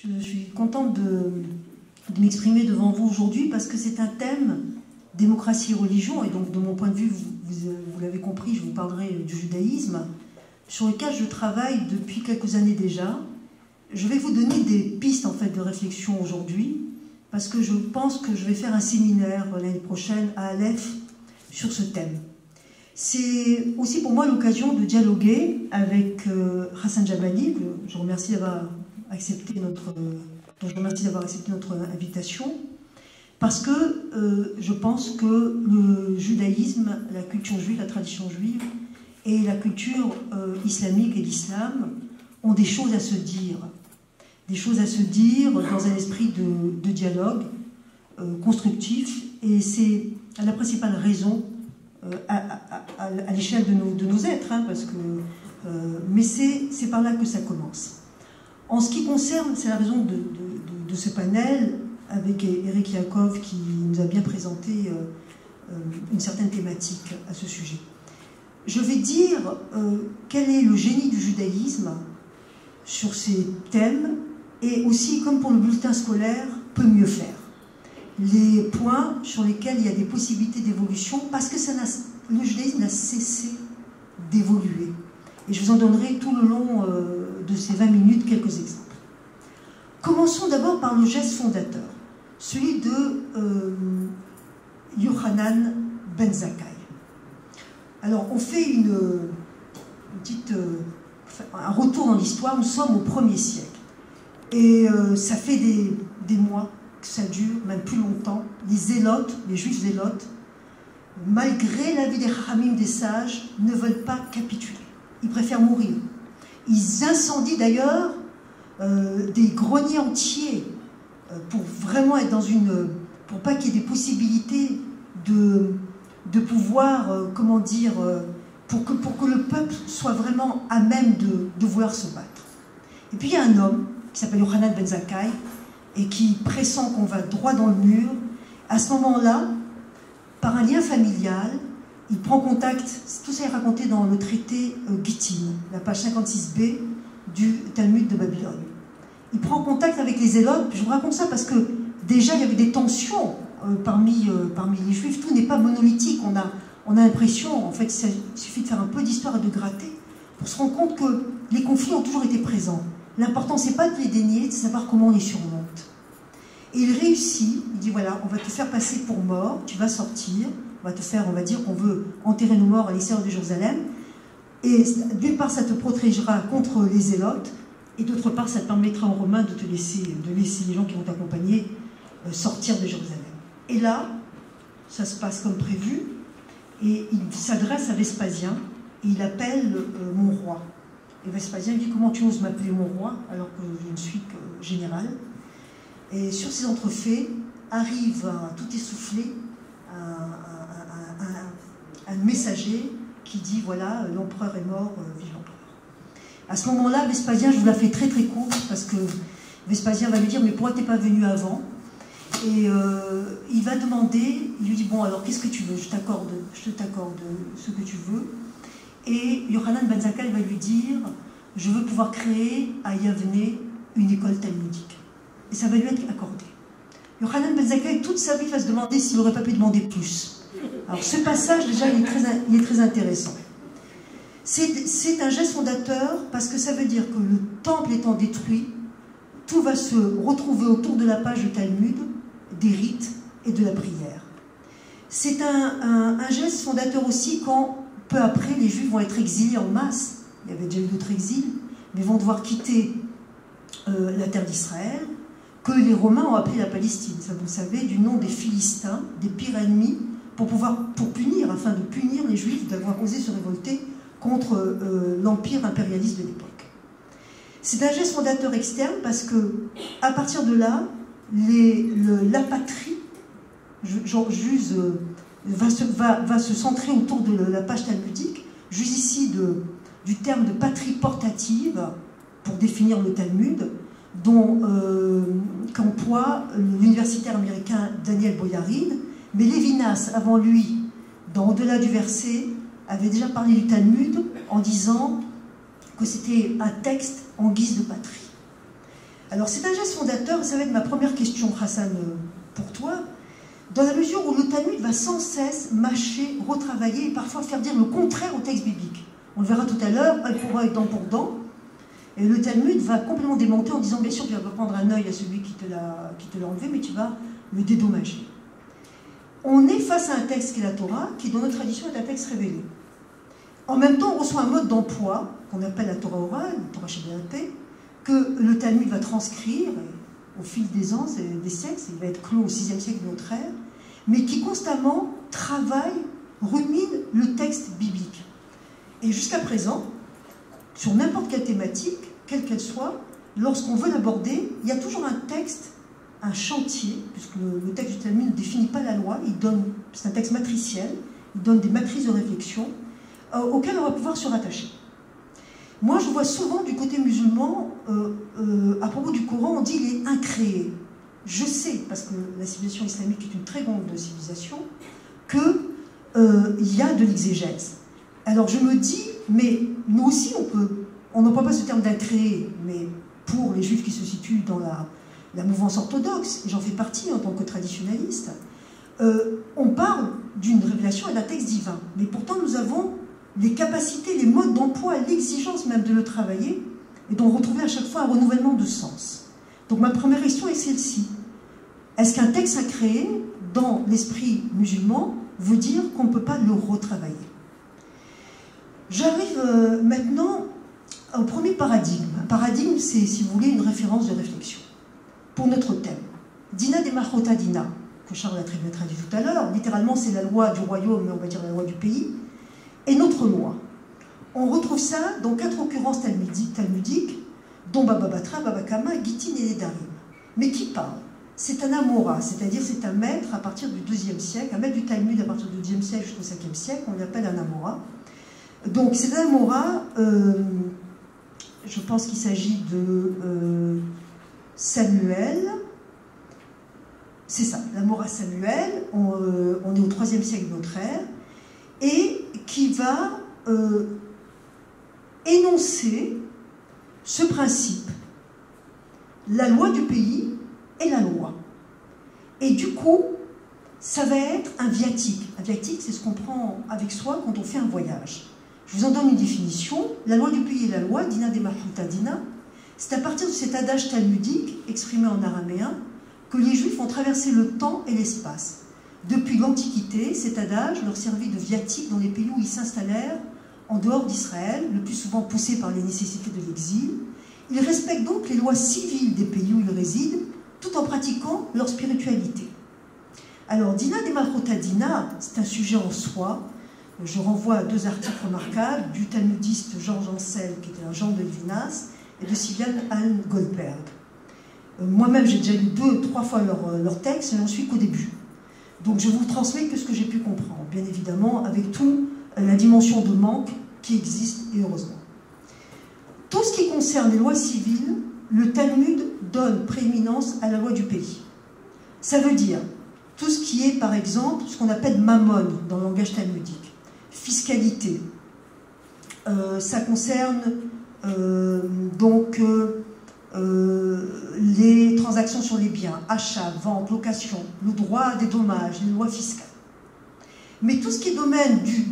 Je suis contente de m'exprimer devant vous aujourd'hui parce que c'est un thème, démocratie et religion, et donc de mon point de vue, vous l'avez compris, je vous parlerai du judaïsme, sur lequel je travaille depuis quelques années déjà. Je vais vous donner des pistes en fait de réflexion aujourd'hui, parce que je pense que je vais faire un séminaire l'année prochaine à Aleph sur ce thème. C'est aussi pour moi l'occasion de dialoguer avec Hassan Jabali, que je remercie d'avoir accepté notre invitation, parce que je pense que le judaïsme, la culture juive, la tradition juive et la culture islamique et l'islam ont des choses à se dire. Des choses à se dire dans un esprit de dialogue constructif, et c'est la principale raison à l'échelle de nos êtres, hein, parce que, mais c'est par là que ça commence. En ce qui concerne, c'est la raison de ce panel, avec Eric Yaakov qui nous a bien présenté une certaine thématique à ce sujet. Je vais dire quel est le génie du judaïsme sur ces thèmes, et aussi, comme pour le bulletin scolaire, peut mieux faire. Les points sur lesquels il y a des possibilités d'évolution, parce que le judaïsme n'a cessé d'évoluer. Et je vous en donnerai tout le long de ces 20 minutes quelques exemples. Commençons d'abord par le geste fondateur, celui de Yochanan ben Zakkai. Alors, on fait un retour dans l'histoire. Nous sommes au 1er siècle. Et ça fait des mois que ça dure, même plus longtemps. Les zélotes, les juifs zélotes, malgré l'avis des Chachamim, des sages, ne veulent pas capituler. Ils préfèrent mourir. Ils incendient d'ailleurs des greniers entiers pour vraiment être dans pour pas qu'il y ait des possibilités de pouvoir, comment dire, pour que le peuple soit vraiment à même de vouloir se battre. Et puis il y a un homme qui s'appelle Yochanan ben Zakkai, et qui pressent qu'on va droit dans le mur. À ce moment-là, par un lien familial, il prend contact, tout ça est raconté dans le traité Gittin, la page 56b du Talmud de Babylone. Il prend contact avec les zélotes. Je vous raconte ça parce que déjà il y avait des tensions parmi les juifs. Tout n'est pas monolithique. On a l'impression, en fait, il suffit de faire un peu d'histoire et de gratter pour se rendre compte que les conflits ont toujours été présents. L'important, c'est pas de les dénier, c'est de savoir comment on les surmonte. Et il réussit, il dit voilà, on va te faire passer pour mort, tu vas sortir, on va dire qu'on veut enterrer nos morts à l'extérieur de Jérusalem, et d'une part, ça te protégera contre les zélotes, et d'autre part, ça te permettra aux Romains de laisser les gens qui vont t'accompagner sortir de Jérusalem. Et là, ça se passe comme prévu, et il s'adresse à Vespasien, et il appelle mon roi. Et Vespasien dit « Comment tu oses m'appeler mon roi alors que je ne suis que général ?» Et sur ces entrefaits, arrive tout essoufflé un messager qui dit « Voilà, l'empereur est mort, vive l'empereur. » À ce moment-là, Vespasien, je vous la fais très très courte, parce que Vespasien va lui dire « Mais pourquoi t'es pas venu avant ?» Et il va demander, il lui dit « Bon, alors qu'est-ce que tu veux? Je te t'accorde ce que tu veux. » Et Yochanan ben Zakkai va lui dire « Je veux pouvoir créer à Yavne une école talmudique. » Et ça va lui être accordé. Yochanan ben Zakkai, toute sa vie, va se demander s'il n'aurait pas pu demander plus. Alors ce passage, déjà, il est très intéressant. C'est un geste fondateur parce que ça veut dire que le temple étant détruit, tout va se retrouver autour de la page du Talmud, des rites et de la prière. C'est un geste fondateur aussi quand peu après, les Juifs vont être exilés en masse. Il y avait déjà eu d'autres exils, mais vont devoir quitter la terre d'Israël, que les Romains ont appelé la Palestine. Ça, vous le savez, du nom des Philistins, des pires ennemis, afin de punir les Juifs d'avoir osé se révolter contre l'empire impérialiste de l'époque. C'est un geste fondateur externe parce que, à partir de là, la patrie, va se centrer autour de la page talmudique. J'use ici du terme de patrie portative pour définir le Talmud, qu'emploie l'universitaire américain Daniel Boyarin, mais Lévinas, avant lui, dans Au-delà du verset, avait déjà parlé du Talmud en disant que c'était un texte en guise de patrie. Alors c'est un geste fondateur, ça va être ma première question, Hassan, pour toi, dans la mesure où le Talmud va sans cesse mâcher, retravailler et parfois faire dire le contraire au texte biblique. On le verra tout à l'heure, œil pour œil, dent pour dent. Et le Talmud va complètement démonter en disant, bien sûr, tu vas pas prendre un œil à celui qui te l'a enlevé, mais tu vas le dédommager. On est face à un texte qui est la Torah, qui dans notre tradition est un texte révélé. En même temps, on reçoit un mode d'emploi, qu'on appelle la Torah orale, la Torah Shabbat, que le Talmud va transcrire au fil des ans, des siècles, il va être clos au 6e siècle de notre ère, mais qui constamment travaille, rumine le texte biblique. Et jusqu'à présent, sur n'importe quelle thématique, quelle qu'elle soit, lorsqu'on veut l'aborder, il y a toujours un texte, un chantier, puisque le texte du Talmud ne définit pas la loi, c'est un texte matriciel, il donne des matrices de réflexion auxquelles on va pouvoir se rattacher. Moi, je vois souvent du côté musulman, à propos du Coran, on dit qu'il est incréé. Je sais, parce que la civilisation islamique est une très grande civilisation, qu'il y a de l'exégèse. Alors je me dis, mais nous aussi on n'emploie pas ce terme d'incréé, mais pour les juifs qui se situent dans la mouvance orthodoxe, et j'en fais partie en tant que traditionnaliste, on parle d'une révélation et d'un texte divin. Mais pourtant nous avons les capacités, les modes d'emploi, l'exigence même de le travailler, et d'en retrouver à chaque fois un renouvellement de sens. Donc ma première question est celle-ci. Est-ce qu'un texte à créer, dans l'esprit musulman, veut dire qu'on ne peut pas le retravailler? J'arrive maintenant au premier paradigme. Un paradigme, c'est, si vous voulez, une référence de réflexion. Pour notre thème. Dina de Machota Dina, que Charles a très bien traduit tout à l'heure, littéralement c'est la loi du royaume, mais on va dire la loi du pays, et notre loi. On retrouve ça dans 4 occurrences talmudiques, dont Baba Batra, Baba Kama, Gittin et Nedarim. Mais qui parle? C'est un Amora, c'est-à-dire c'est un maître à partir du 2e siècle, un maître du Talmud à partir du 2e siècle jusqu'au 5e siècle, on l'appelle un Amora. Donc c'est un Amora, je pense qu'il s'agit de Samuel, c'est ça, l'Amora Samuel, on est au 3e siècle de notre ère, et qui va énoncer ce principe, la loi du pays est la loi. Et du coup, ça va être un viatique. Un viatique, c'est ce qu'on prend avec soi quand on fait un voyage. Je vous en donne une définition. La loi du pays est la loi, Dina de Machota Dina. C'est à partir de cet adage talmudique, exprimé en araméen, que les Juifs ont traversé le temps et l'espace. Depuis l'Antiquité, cet adage leur servit de viatique dans les pays où ils s'installèrent, en dehors d'Israël, le plus souvent poussés par les nécessités de l'exil. Ils respectent donc les lois civiles des pays où ils résident, tout en pratiquant leur spiritualité. Alors, Dina de Machota Dina, c'est un sujet en soi. Je renvoie à 2 articles remarquables du talmudiste Georges Ancel, qui était un Jean de Lévinas, et de Sylviane Anne Goldberg. Moi-même, j'ai déjà lu 2 ou 3 fois leur texte, et j'en suis qu'au début. Donc, je vous transmets que ce que j'ai pu comprendre, bien évidemment, avec toute la dimension de manque qui existe, et heureusement. Tout ce qui concerne les lois civiles, le Talmud donne prééminence à la loi du pays. Ça veut dire tout ce qui est, par exemple, ce qu'on appelle mammon dans le langage talmudique, fiscalité. Ça concerne les transactions sur les biens, achat, vente, location, le droit des dommages, les lois fiscales. Mais tout ce qui est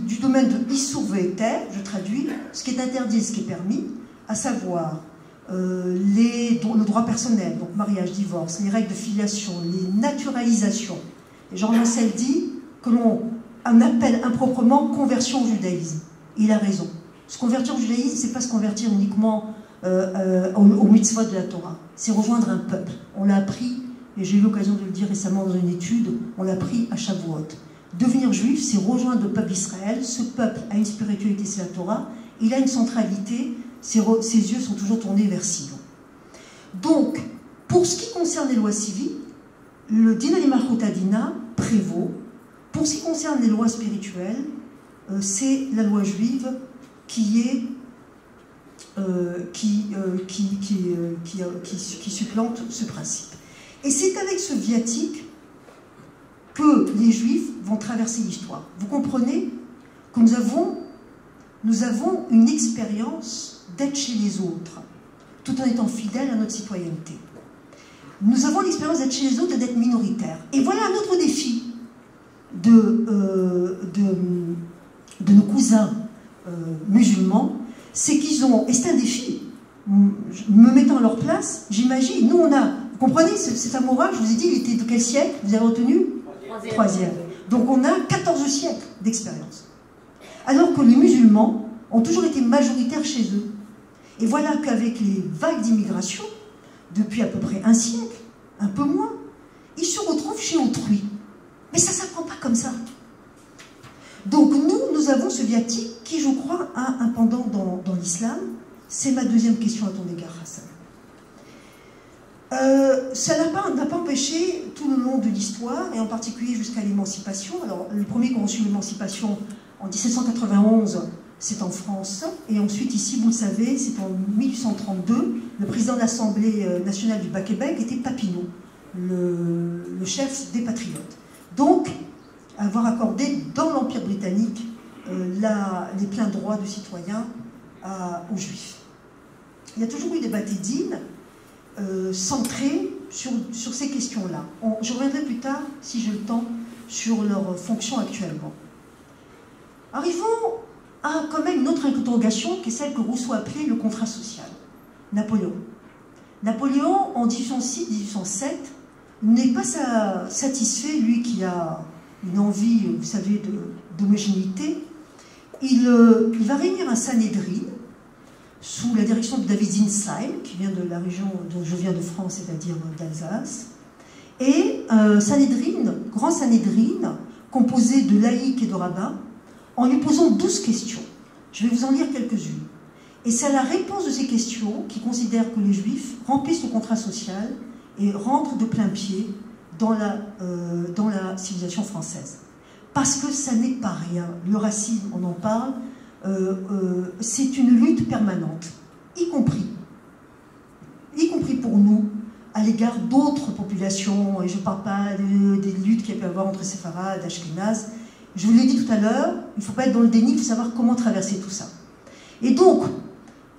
du domaine de Issur Ve'eter, je traduis, ce qui est interdit et ce qui est permis, à savoir le droit personnel, donc mariage, divorce, les règles de filiation, les naturalisations. Et Jean Ancel dit que l'on appelle improprement conversion au judaïsme. Et il a raison. Se convertir au judaïsme, c'est pas se convertir uniquement au mitzvot de la Torah. C'est rejoindre un peuple. On l'a appris, et j'ai eu l'occasion de le dire récemment dans une étude, on l'a appris à Shavuot. Devenir juif, c'est rejoindre le peuple d'Israël. Ce peuple a une spiritualité, c'est la Torah. Il a une centralité. Ses yeux sont toujours tournés vers Sion. Donc, pour ce qui concerne les lois civiles, le Dina de Machota Dina prévaut. Pour ce qui concerne les lois spirituelles, c'est la loi juive qui supplante ce principe. Et c'est avec ce viatique que les Juifs vont traverser l'histoire. Vous comprenez que nous avons une expérience d'être chez les autres. tout en étant fidèles à notre citoyenneté. Nous avons l'expérience d'être chez les autres et d'être minoritaires. Et voilà un autre défi de nos cousins musulmans, c'est qu'ils ont, et c'est un défi, me mettant à leur place, j'imagine, nous on a, vous comprenez, cet amourage, je vous ai dit, il était de quel siècle, vous avez retenu? Troisième. Donc on a 14 siècles d'expérience. Alors que les musulmans ont toujours été majoritaires chez eux. Et voilà qu'avec les vagues d'immigration, depuis à peu près un siècle, un peu moins, ils se retrouvent chez autrui. Mais ça ne s'apprend pas comme ça. Donc nous avons ce viatique qui, je crois, a un pendant dans l'islam. C'est ma deuxième question à ton égard, Hassan. Ça n'a pas empêché tout le long de l'histoire, et en particulier jusqu'à l'émancipation. Alors, le premier qui a reçu l'émancipation en 1791, c'est en France, et ensuite ici, vous le savez, c'est en 1832, le président de l'Assemblée nationale du Bas-Québec était Papineau, le chef des patriotes. Donc, avoir accordé dans l'Empire britannique les pleins droits de citoyens aux Juifs. Il y a toujours eu des bâtédines centrés sur ces questions-là. Je reviendrai plus tard, si j'ai le temps, sur leur fonction actuellement. Arrivons à quand même une autre interrogation, qui est celle que Rousseau appelait le contrat social. Napoléon. Napoléon, en 1806-1807, n'est pas satisfait, lui qui a une envie, vous savez, d'homogénéité. Il va réunir un Sanhédrin sous la direction de David Zinsheim, qui vient de la région dont je viens de France, c'est-à-dire d'Alsace. Et Sanhédrin, grand Sanhédrin, composé de laïcs et de rabbins, en lui posant 12 questions. Je vais vous en lire quelques-unes. Et c'est à la réponse de ces questions qui considèrent que les Juifs remplissent le contrat social et rentrent de plein pied dans la civilisation française. Parce que ça n'est pas rien. Le racisme, on en parle, c'est une lutte permanente, y compris pour nous, à l'égard d'autres populations, et je ne parle pas des luttes qu'il y a pu avoir entre séfarades, ashkénazes. Je vous l'ai dit tout à l'heure, il ne faut pas être dans le déni, il faut savoir comment traverser tout ça. Et donc,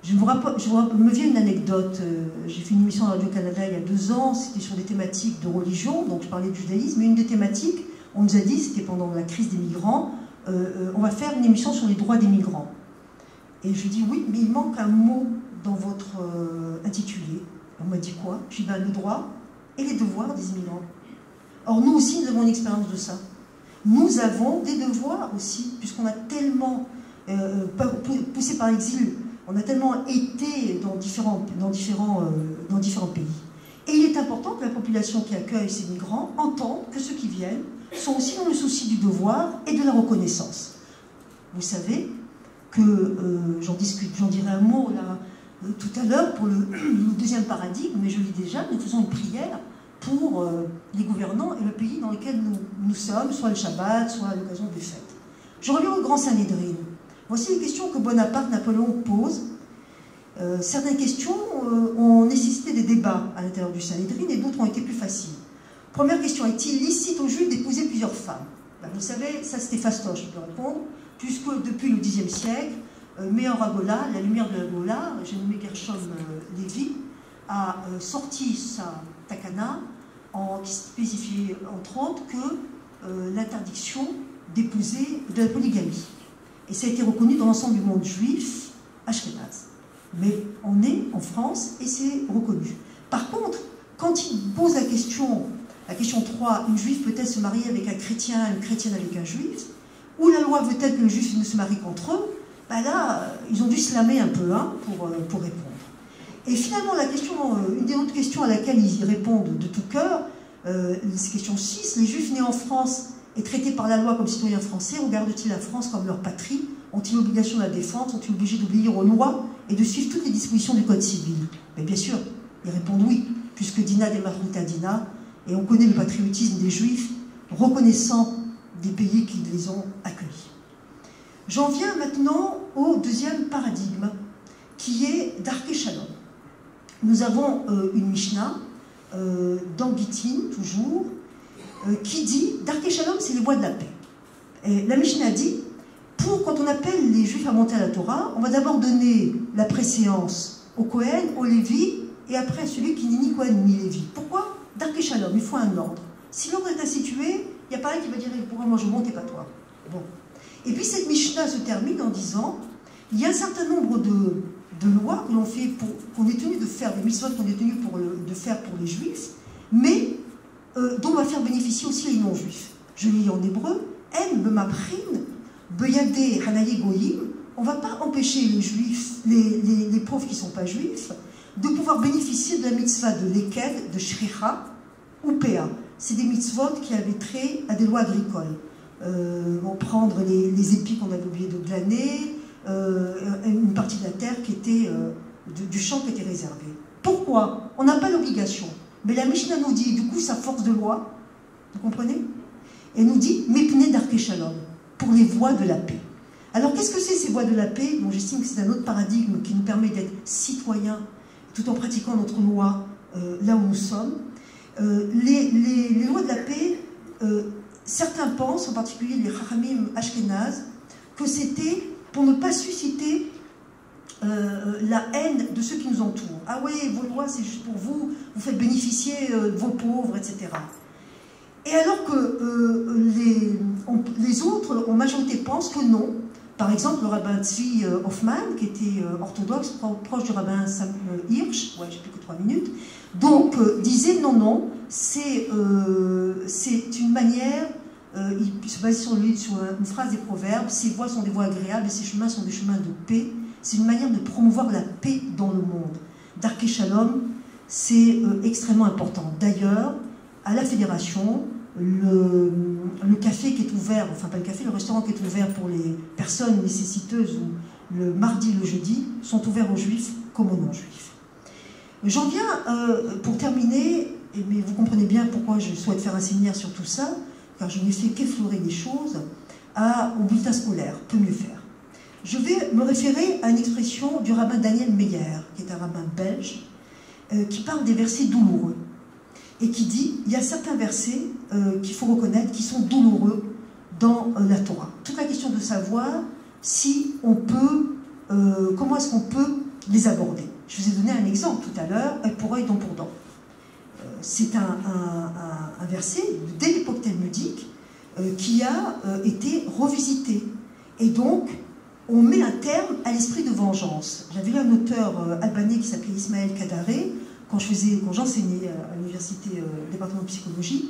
me vient une anecdote, j'ai fait une émission à Radio-Canada il y a 2 ans, c'était sur des thématiques de religion, donc je parlais du judaïsme, mais une des thématiques, on nous a dit, c'était pendant la crise des migrants, on va faire une émission sur les droits des migrants. Et je dis oui, mais il manque un mot dans votre intitulé. On m'a dit quoi? Je dis ben, le droit et les devoirs des immigrants. Or nous aussi, nous avons une expérience de ça. Nous avons des devoirs aussi, puisqu'on a tellement, poussé par l'exil, on a tellement été dans différents pays. Et il est important que la population qui accueille ces migrants entende que ceux qui viennent sont aussi dans le souci du devoir et de la reconnaissance. Vous savez que, j'en dirai un mot là, tout à l'heure pour le deuxième paradigme, mais je lis déjà, nous faisons une prière pour les gouvernants et le pays dans lequel nous sommes, soit le Shabbat, soit à l'occasion des fêtes. Je reviens au grand Sanhédrin. Voici les questions que Bonaparte, Napoléon posent. Certaines questions ont nécessité des débats à l'intérieur du Sanhédrin et d'autres ont été plus faciles. Première question, est-il licite aux Juifs d'épouser plusieurs femmes? Ben, vous savez, ça c'était fastoche, je peux répondre, puisque depuis le Xe siècle, Meor Hagolah, la lumière de la Gola, j'ai nommé Gershom Lévi, a sorti sa takana qui spécifiait entre autres que l'interdiction d'épouser de la polygamie. Et ça a été reconnu dans l'ensemble du monde juif ashkénaze. Mais on est en France et c'est reconnu. Par contre, quand il pose la question 3, une juive peut-elle se marier avec un chrétien, une chrétienne avec un juif, ou la loi veut-elle que les juifs ne se marient qu'entre eux, ben là, ils ont dû se lamer un peu pour répondre. Et finalement, une des autres questions à laquelle ils répondent de tout cœur, c'est question 6, les juifs nés en France et traités par la loi comme citoyens français, regardent-ils la France comme leur patrie? Ont-ils l'obligation de la défendre? Sont-ils obligés d'obéir aux lois et de suivre toutes les dispositions du Code civil? Mais bien sûr, ils répondent oui, puisque Dina de Mahrouta Dina, et on connaît le patriotisme des Juifs, reconnaissant des pays qui les ont accueillis. J'en viens maintenant au deuxième paradigme, qui est Darkei Shalom. Nous avons une Mishnah, dans Gittin, toujours, qui dit Darkei Shalom, c'est les voies de la paix. Et la Mishnah dit, quand on appelle les Juifs à monter à la Torah, on va d'abord donner la préséance au Kohen, au Lévi, et après celui qui n'est ni Kohen ni Lévi. Pourquoi? Darké Shalom, il faut un ordre. Si l'ordre est institué, il n'y a pas un qui va dire pourquoi moi je monte et pas toi. Bon. Et puis cette Mishnah se termine en disant il y a un certain nombre de lois que l'on fait qu'on est tenu de faire, des mitzvot qu'on est tenu de faire pour les juifs, mais dont on va faire bénéficier aussi les non-juifs. Je lis en hébreu En b'maprin beyade hanaye goyim. On ne va pas empêcher les juifs, les pauvres qui ne sont pas juifs, de pouvoir bénéficier de la mitzvah de leked, de shricha ou péa. C'est des mitzvot qui avaient trait à des lois agricoles. Prendre les épis qu'on avait oublié de glaner, une partie de la terre qui était, du champ qui était réservé. Pourquoi? On n'a pas l'obligation. Mais la Mishnah nous dit, du coup, sa force de loi, vous comprenez? Elle nous dit, Mepne Darké Shalom, pour les voies de la paix. Alors, qu'est-ce que c'est ces voies de la paix? Bon, j'estime que c'est un autre paradigme qui nous permet d'être citoyens tout en pratiquant notre loi là où nous sommes. Les lois de la paix, certains pensent, en particulier les Chachamim Ashkenaz, que c'était pour ne pas susciter la haine de ceux qui nous entourent. Ah oui, vos lois, c'est juste pour vous, vous faites bénéficier vos pauvres, etc. Et alors que les autres, en majorité, pensent que non. Par exemple, le rabbin Tzvi Hoffman, qui était orthodoxe, proche du rabbin Sam Hirsch, ouais, j'ai plus que 3 minutes, donc disait non, non, c'est une manière, il se base sur une phrase des proverbes, ces voies sont des voies agréables et ces chemins sont des chemins de paix. C'est une manière de promouvoir la paix dans le monde. Darké Shalom, c'est extrêmement important. D'ailleurs, à la fédération, le café qui est ouvert, enfin pas le café, le restaurant qui est ouvert pour les personnes nécessiteuses le mardi et le jeudi, sont ouverts aux juifs comme aux non-juifs. J'en viens, pour terminer, mais vous comprenez bien pourquoi je souhaite faire un séminaire sur tout ça, car je n'ai fait qu'effleurer les choses, au bulletin scolaire, peut mieux faire. Je vais me référer à une expression du rabbin Daniel Meyer, qui est un rabbin belge, qui parle des versets douloureux, et qui dit, il y a certains versets qu'il faut reconnaître qui sont douloureux dans la Torah. Toute la question de savoir si on peut, comment est-ce qu'on peut les aborder. Je vous ai donné un exemple tout à l'heure, œil pour œil, dent pour dent. C'est un verset, dès l'époque talmudique, qui a été revisité. Et donc, on met un terme à l'esprit de vengeance. J'avais lu un auteur albanais qui s'appelait Ismaël Kadaré, quand j'enseignais à l'université département de psychologie,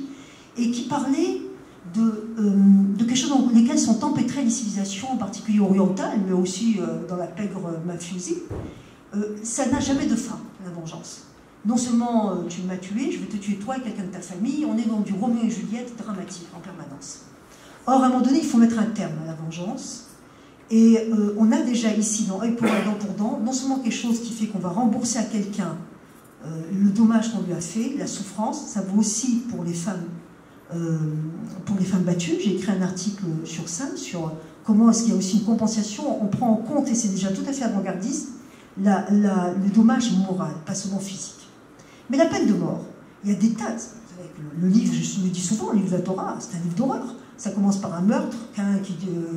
et qui parlait de quelque chose dans lesquels sont empêtrées les civilisations, en particulier orientales, mais aussi dans la pègre mafiosie. Ça n'a jamais de fin, la vengeance. Non seulement tu m'as tué, je vais te tuer toi et quelqu'un de ta famille, on est dans du Roméo et Juliette dramatique en permanence. Or, à un moment donné, il faut mettre un terme à la vengeance. Et on a déjà ici, dans œil pour œil, dent pour dent, non seulement quelque chose qui fait qu'on va rembourser à quelqu'un le dommage qu'on lui a fait, la souffrance, ça vaut aussi pour les femmes battues. J'ai écrit un article sur ça, sur comment est-ce qu'il y a aussi une compensation. On prend en compte, et c'est déjà tout à fait avant-gardiste, le dommage moral, pas seulement physique. Mais la peine de mort, il y a des tas. Le livre, je le dis souvent, le livre de la Torah, c'est un livre d'horreur. Ça commence par un meurtre, Caïn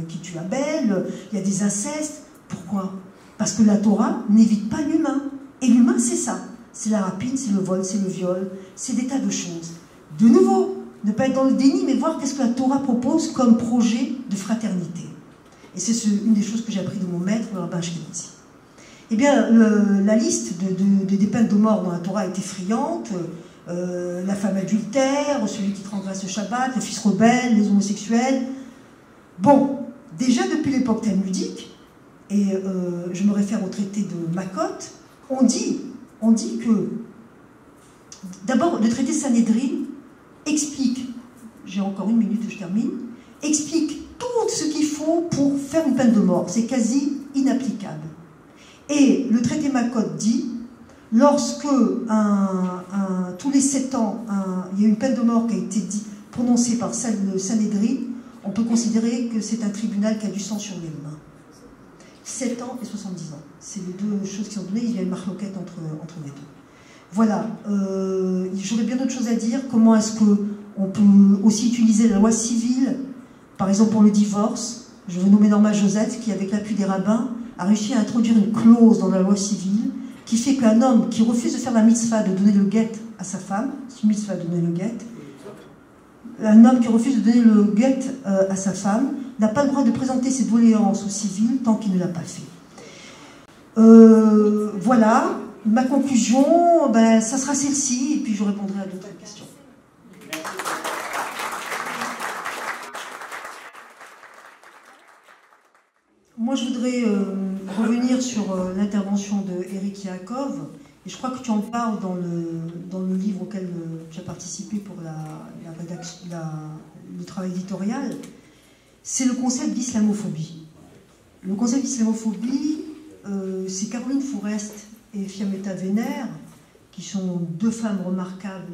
qui tue Abel, il y a des incestes. Pourquoi? Parce que la Torah n'évite pas l'humain. Et l'humain, c'est ça. C'est la rapine, c'est le vol, c'est le viol, c'est des tas de choses. De nouveau, ne pas être dans le déni, mais voir qu'est-ce que la Torah propose comme projet de fraternité. Et c'est une des choses que j'ai appris de mon maître, le rabbin Ashkenazi. Eh bien, la liste des peines de mort dans la Torah est effrayante. La femme adultère, celui qui transgresse le Shabbat, le fils rebelle, les homosexuels. Bon, déjà depuis l'époque talmudique, et je me réfère au traité de Makot, on dit que, d'abord, le traité Sanhédrin explique, j'ai encore 1 minute et je termine, explique tout ce qu'il faut pour faire une peine de mort. C'est quasi inapplicable. Et le traité Makot dit, lorsque tous les 7 ans, il y a une peine de mort qui a été prononcée par le Sanhédrin, on peut considérer que c'est un tribunal qui a du sang sur les mains. 7 ans et 70 ans. C'est les deux choses qui sont données. Il y a une marloquette entre les deux. Voilà. J'aurais bien d'autres choses à dire. Comment est-ce qu'on peut aussi utiliser la loi civile, par exemple pour le divorce. Je veux nommer Norma Joseph, qui, avec l'appui des rabbins, a réussi à introduire une clause dans la loi civile qui fait qu'un homme qui refuse de faire la mitzvah de donner le guet à sa femme, c'est une mitzvah de donner le guet, un homme qui refuse de donner le guet à sa femme n'a pas le droit de présenter ses doléances au civil tant qu'il ne l'a pas fait. Voilà, ma conclusion, ben, ça sera celle-ci, et puis je répondrai à d'autres questions. Moi, je voudrais revenir sur l'intervention de Eric Yaakov, et je crois que tu en parles dans le livre auquel tu as participé pour le travail éditorial. C'est le concept d'islamophobie. Le concept d'islamophobie, c'est Caroline Fourest et Fiammetta Wener, qui sont deux femmes remarquables,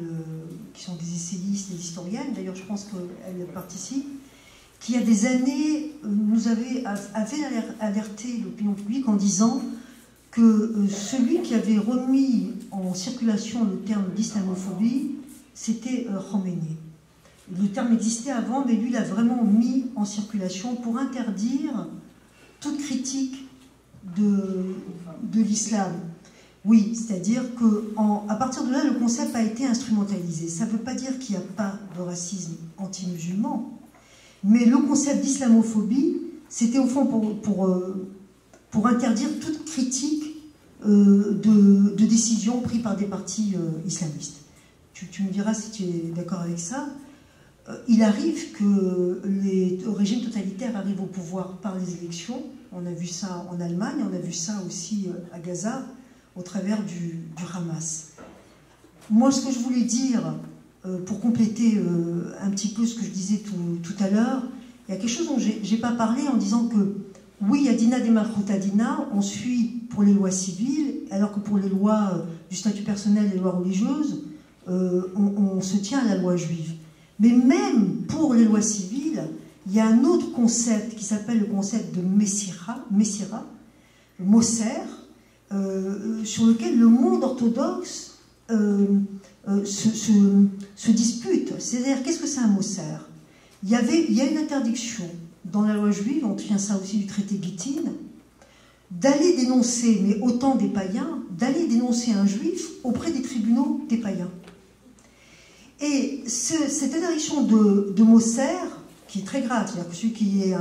qui sont des essayistes et des historiennes, d'ailleurs je pense qu'elles participent, qui il y a des années nous avait alerté l'opinion publique en disant que celui qui avait remis en circulation le terme d'islamophobie, c'était Khomeini. Le terme existait avant, mais lui l'a vraiment mis en circulation pour interdire toute critique de l'islam. Oui, c'est-à-dire qu'à partir de là, le concept a été instrumentalisé. Ça ne veut pas dire qu'il n'y a pas de racisme anti-musulman, mais le concept d'islamophobie, c'était au fond pour interdire toute critique de décisions prises par des partis islamistes. Tu me diras si tu es d'accord avec ça. Il arrive que les régimes totalitaires arrivent au pouvoir par les élections. On a vu ça en Allemagne, on a vu ça aussi à Gaza, au travers du Hamas. Moi, ce que je voulais dire, pour compléter un petit peu ce que je disais tout à l'heure, il y a quelque chose dont je n'ai pas parlé en disant que, oui, à Dina de Malchut Dina, on suit pour les lois civiles, alors que pour les lois du statut personnel et les lois religieuses, on se tient à la loi juive. Mais même pour les lois civiles, il y a un autre concept qui s'appelle le concept de Messira, le Moser, sur lequel le monde orthodoxe se dispute. C'est-à-dire, qu'est-ce que c'est un Moser? Il y a une interdiction dans la loi juive, on tient ça aussi du traité Gittin, d'aller dénoncer, mais autant des païens, d'aller dénoncer un juif auprès des tribunaux des païens. Et cette interdiction de Moser, qui est très grave, c'est-à-dire que celui qui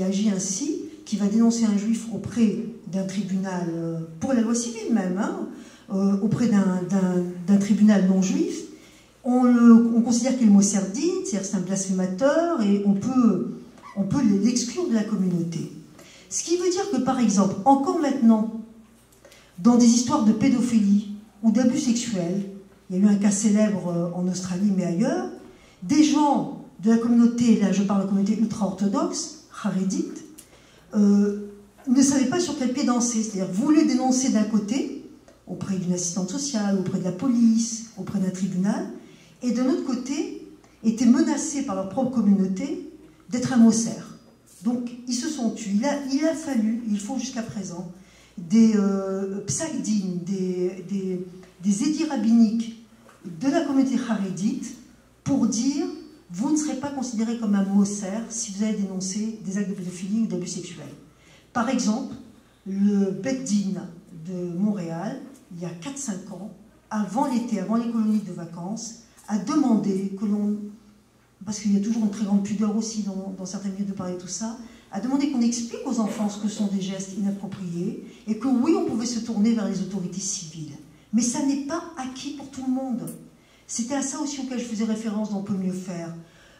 agit ainsi, qui va dénoncer un juif auprès d'un tribunal, pour la loi civile même, hein, auprès d'un tribunal non juif, on considère qu'il est Moserdine, c'est-à-dire que c'est un blasphémateur, et on peut l'exclure de la communauté. Ce qui veut dire que, par exemple, encore maintenant, dans des histoires de pédophilie ou d'abus sexuels, il y a eu un cas célèbre en Australie, mais ailleurs, des gens de la communauté, là je parle de la communauté ultra-orthodoxe, harédite, ne savaient pas sur quel pied danser. C'est-à-dire voulaient dénoncer d'un côté, auprès d'une assistante sociale, auprès de la police, auprès d'un tribunal, et d'un autre côté, étaient menacés par leur propre communauté d'être un Moser. Donc, ils se sont tués. Il a fallu, il faut jusqu'à présent, des psakdin, des édits rabbiniques de la communauté harédite pour dire vous ne serez pas considéré comme un Moser si vous avez dénoncé des actes de pédophilie ou d'abus sexuels. Par exemple, le Bet Din de Montréal, il y a 4-5 ans, avant l'été, avant les colonies de vacances, a demandé que l'on, parce qu'il y a toujours une très grande pudeur aussi dans certains milieux de parler de tout ça, a demandé qu'on explique aux enfants ce que sont des gestes inappropriés et que oui, on pouvait se tourner vers les autorités civiles. Mais ça n'est pas acquis pour tout le monde. C'était à ça aussi auquel je faisais référence dans On peut mieux faire.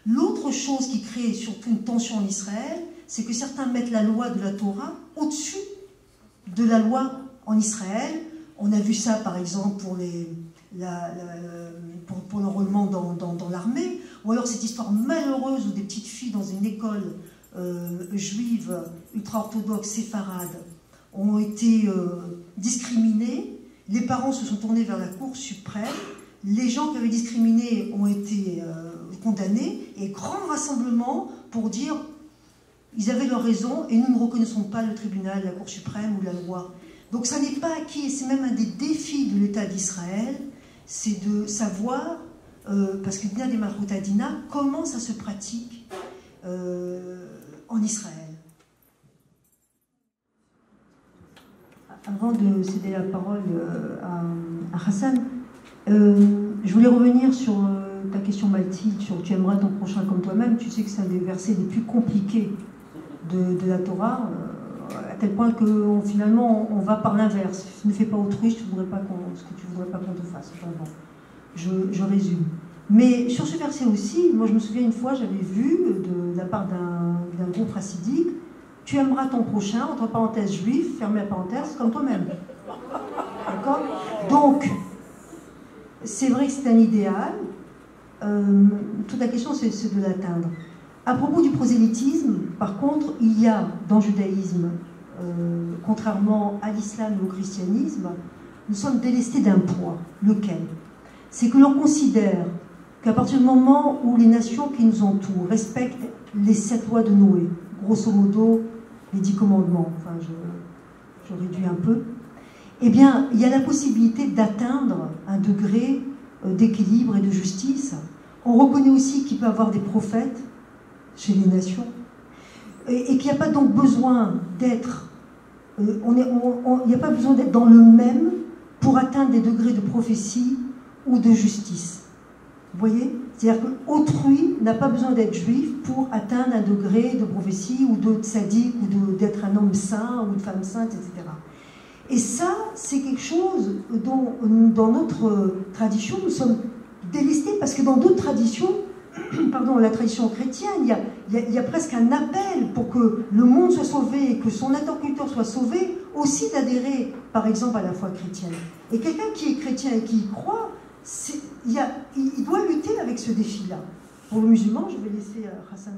L'autre chose qui crée surtout une tension en Israël, c'est que certains mettent la loi de la Torah au-dessus de la loi en Israël. On a vu ça par exemple pour l'enrôlement dans l'armée, ou alors cette histoire malheureuse où des petites filles dans une école juive ultra-orthodoxe séfarade ont été discriminées. Les parents se sont tournés vers la Cour suprême, les gens qui avaient discriminé ont été condamnés, et grand rassemblement pour dire ils avaient leur raison et nous ne reconnaissons pas le tribunal, la Cour suprême ou la loi. Donc ça n'est pas acquis, et c'est même un des défis de l'État d'Israël, c'est de savoir, parce que Dina de Malchut Dina, comment ça se pratique en Israël. Avant de céder la parole à Hassan, je voulais revenir sur ta question, Mathilde, sur tu aimeras ton prochain comme toi-même. Tu sais que c'est un des versets les plus compliqués de la Torah, à tel point que finalement on va par l'inverse. Ne fais pas autrui ce que tu voudrais pas qu'on te fasse. Enfin, bon, je résume. Mais sur ce verset aussi, moi je me souviens une fois, j'avais vu de la part d'un groupe chassidique, tu aimeras ton prochain, entre parenthèses juif, fermez la parenthèse, comme toi-même. D'accord? Donc, c'est vrai que c'est un idéal. Toute la question, c'est de l'atteindre. À propos du prosélytisme, par contre, il y a dans le judaïsme, contrairement à l'islam et au christianisme, nous sommes délestés d'un poids. Lequel? C'est que l'on considère qu'à partir du moment où les nations qui nous entourent respectent les 7 lois de Noé, grosso modo, les 10 commandements, enfin je réduis un peu, eh bien, il y a la possibilité d'atteindre un degré d'équilibre et de justice. On reconnaît aussi qu'il peut y avoir des prophètes chez les nations, et qu'il n'y a pas donc besoin d'être, il n'y a pas besoin d'être dans le même pour atteindre des degrés de prophétie ou de justice. Vous voyez? C'est-à-dire qu'autrui n'a pas besoin d'être juif pour atteindre un degré de prophétie ou de tzaddik ou d'être un homme saint ou une femme sainte, etc. Et ça, c'est quelque chose dont, dans notre tradition, nous sommes délestés, parce que dans d'autres traditions, pardon, la tradition chrétienne, il y a presque un appel pour que le monde soit sauvé et que son interlocuteur soit sauvé, aussi d'adhérer, par exemple, à la foi chrétienne. Et quelqu'un qui est chrétien et qui y croit, il doit lutter avec ce défi-là. Pour le musulman, je vais laisser Hassan.